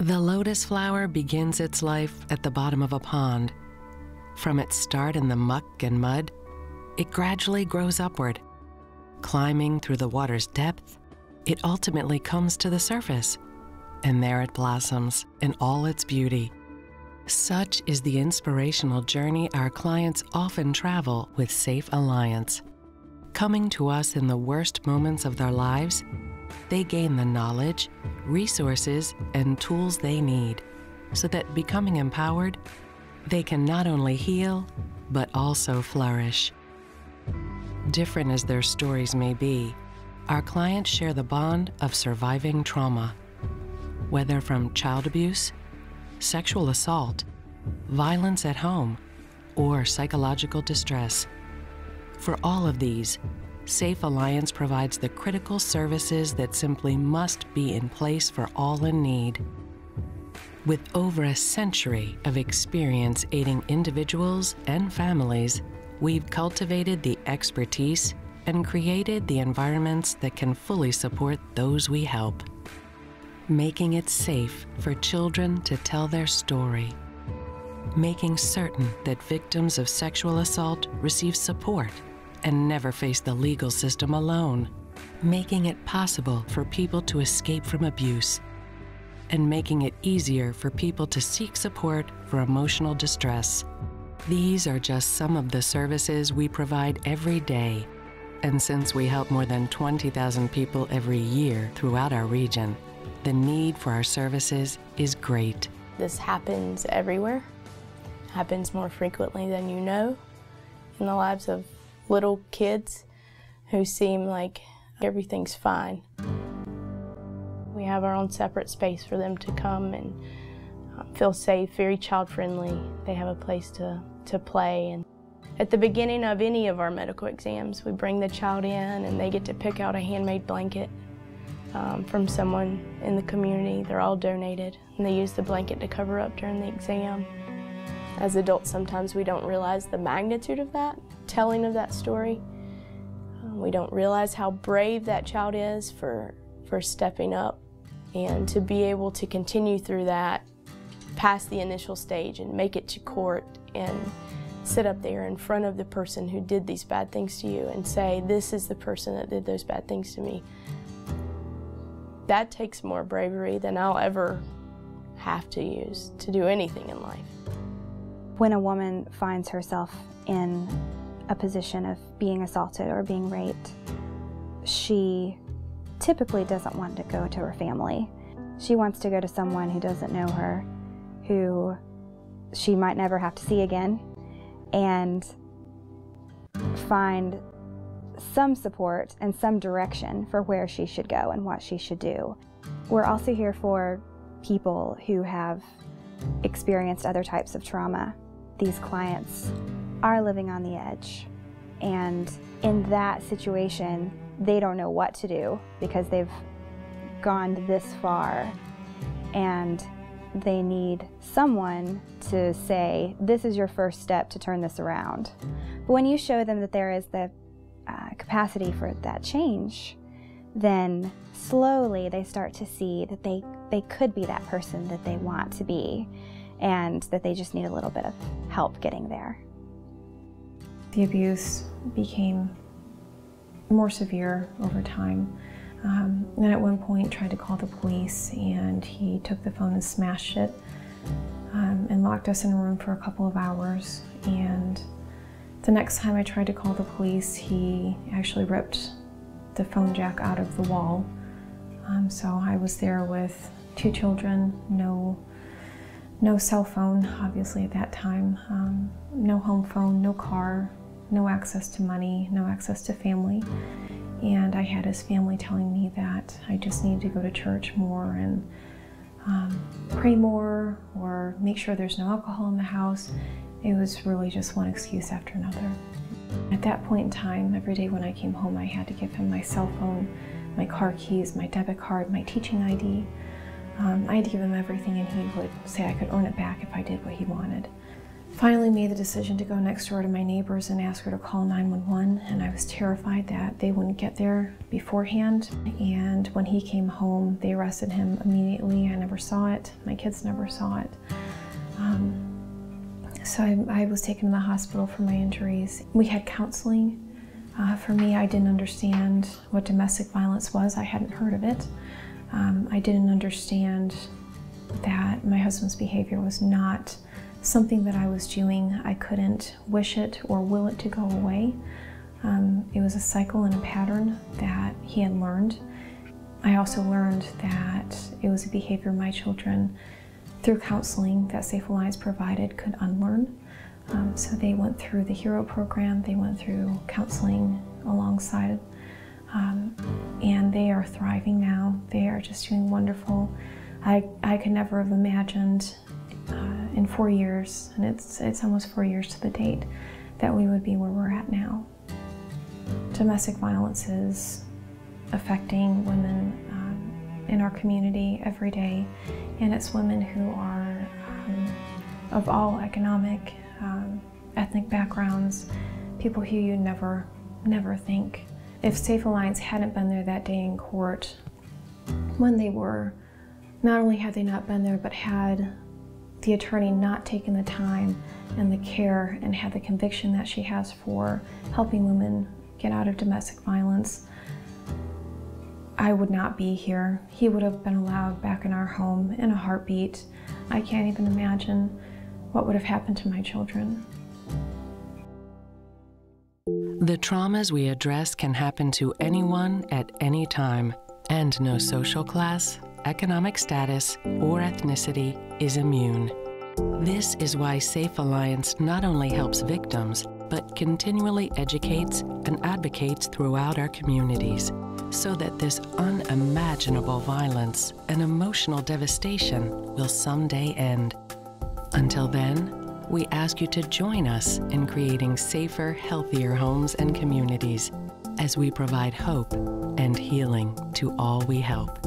The lotus flower begins its life at the bottom of a pond. From its start in the muck and mud, it gradually grows upward. Climbing through the water's depth, it ultimately comes to the surface, and there it blossoms in all its beauty. Such is the inspirational journey our clients often travel with Safe Alliance. Coming to us in the worst moments of their lives, they gain the knowledge, resources, and tools they need so that, becoming empowered, they can not only heal, but also flourish. Different as their stories may be, our clients share the bond of surviving trauma. Whether from child abuse, sexual assault, violence at home, or psychological distress. For all of these, Safe Alliance provides the critical services that simply must be in place for all in need. With over a century of experience aiding individuals and families, we've cultivated the expertise and created the environments that can fully support those we help, making it safe for children to tell their story, making certain that victims of sexual assault receive support and never face the legal system alone, making it possible for people to escape from abuse, and making it easier for people to seek support for emotional distress. These are just some of the services we provide every day, and since we help more than 20,000 people every year throughout our region, the need for our services is great. This happens everywhere, happens more frequently than you know, in the lives of little kids who seem like everything's fine. We have our own separate space for them to come and feel safe, very child-friendly. They have a place to play. And at the beginning of any of our medical exams, we bring the child in and they get to pick out a handmade blanket from someone in the community. They're all donated, and they use the blanket to cover up during the exam. As adults, sometimes we don't realize the magnitude of that, telling of that story. We don't realize how brave that child is for stepping up, and to be able to continue through that, past the initial stage and make it to court and sit up there in front of the person who did these bad things to you and say, this is the person that did those bad things to me. That takes more bravery than I'll ever have to use to do anything in life. When a woman finds herself in a position of being assaulted or being raped, she typically doesn't want to go to her family. She wants to go to someone who doesn't know her, who she might never have to see again, and find some support and some direction for where she should go and what she should do. We're also here for people who have experienced other types of trauma. These clients are living on the edge, and in that situation, they don't know what to do because they've gone this far, and they need someone to say, this is your first step to turn this around. But when you show them that there is the capacity for that change, then slowly they start to see that they could be that person that they want to be, and that they just need a little bit of help getting there. The abuse became more severe over time. And at one point tried to call the police, and he took the phone and smashed it and locked us in a room for a couple of hours. And the next time I tried to call the police, he actually ripped the phone jack out of the wall. So I was there with 2 children, no cell phone, obviously at that time, no home phone, no car, no access to money, no access to family. And I had his family telling me that I just needed to go to church more and pray more, or make sure there's no alcohol in the house. It was really just one excuse after another. At that point in time, every day when I came home, I had to give him my cell phone, my car keys, my debit card, my teaching ID. I had to give him everything, and he would say I could earn it back if I did what he wanted. finally made the decision to go next door to my neighbors and ask her to call 911, and I was terrified that they wouldn't get there beforehand. And when he came home, they arrested him immediately. I never saw it. My kids never saw it. So I was taken to the hospital for my injuries. We had counseling. For me, I didn't understand what domestic violence was. I hadn't heard of it. I didn't understand that my husband's behavior was not something that I was doing. I couldn't wish it or will it to go away. It was a cycle and a pattern that he had learned. I also learned that it was a behavior my children, through counseling that Safe Alliance provided, could unlearn. So they went through the HERO program, they went through counseling alongside, and they are thriving now. They are just doing wonderful. I could never have imagined in 4 years, and it's almost 4 years to the date, that we would be where we're at now. Domestic violence is affecting women in our community every day, and it's women who are of all economic, ethnic backgrounds, people who you never think. If Safe Alliance hadn't been there that day in court, when they were, not only had they not been there, but had the attorney not taken the time and the care and had the conviction that she has for helping women get out of domestic violence, I would not be here. He would have been allowed back in our home in a heartbeat. I can't even imagine what would have happened to my children. The traumas we address can happen to anyone at any time, and no social class, economic status, or ethnicity is immune. This is why Safe Alliance not only helps victims, but continually educates and advocates throughout our communities, so that this unimaginable violence and emotional devastation will someday end. Until then, we ask you to join us in creating safer, healthier homes and communities as we provide hope and healing to all we help.